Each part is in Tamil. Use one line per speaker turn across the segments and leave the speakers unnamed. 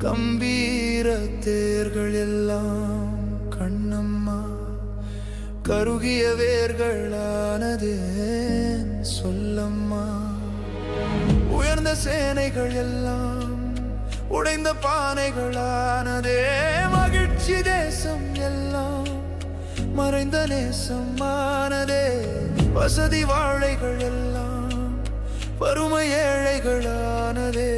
கம்பீர தேர்கள் எல்லாம் கண்ணம்மா கருகிய வேர்களானது சொல்லம்மா. உயர்ந்த சேனைகள் எல்லாம் உடைந்த பானைகளானதே மகிழ்ச்சி தேசம் எல்லாம் மறைந்த நேசமானதே. வசதி வாழைகள் எல்லாம் வறுமை ஏழைகளானதே.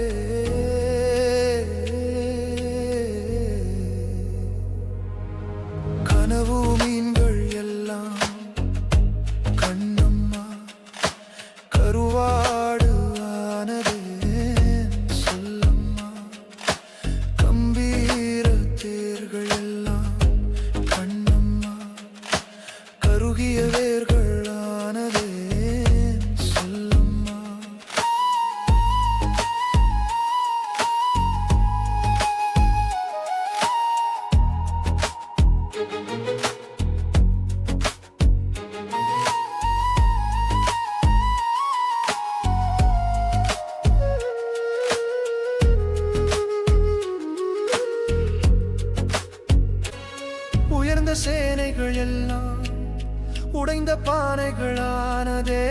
கனவு மீன்கள் எல்லாம் கண்ணம்மா கருவாடு ஆனதே சொல்லம்மா. கம்பீர தேர்கள் எல்லாம் கண்ணம்மா கருகிய வேர்கள் ஆனதே சொல்லம்மா. உயர்ந்த சேனைகள் எல்லாம் உடைந்த பானைகளானதே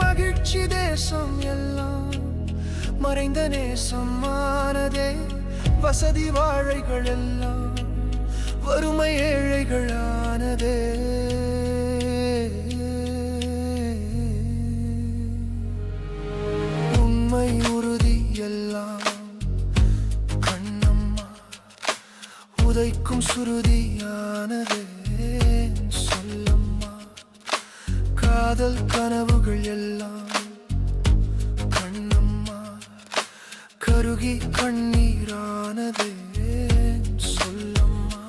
மகிழ்ச்சி தேசம் எல்லாம் மறைந்த நேசமானதே. வசதி வாழைகள் எல்லாம் வறுமை ஏழைகளானதே. உண்மை உறுதி எல்லாம் கண்ணம்மா உதைக்கும் சுருதியானதே சொல்லம்மா. காதல் கனவுகள் எல்லாம் கண்ணம்மா கருகி கண்ணீரானதே சொல்லம்மா.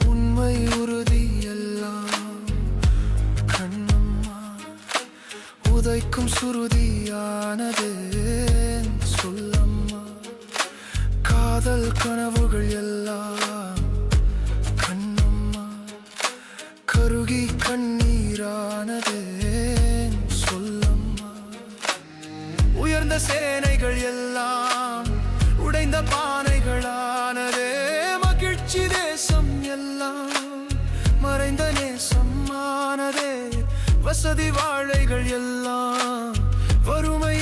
உண்மை உறுதி எல்லாம் கண்ணம்மா உதைக்கும் சுருதியானது சொல்லம்மா. காதல் கனவுகள் எல்லாம் கண்ணம்மா கருகி கண்ணீரானது சொல்லம்மா. உயர்ந்த சேனைகள் எல்லாம் உடைந்த பானைகளானதே மகிழ்ச்சி தேசம் எல்லாம் மறைந்த நேசமானதே. வசதி வாழைகள் எல்லாம் வறுமை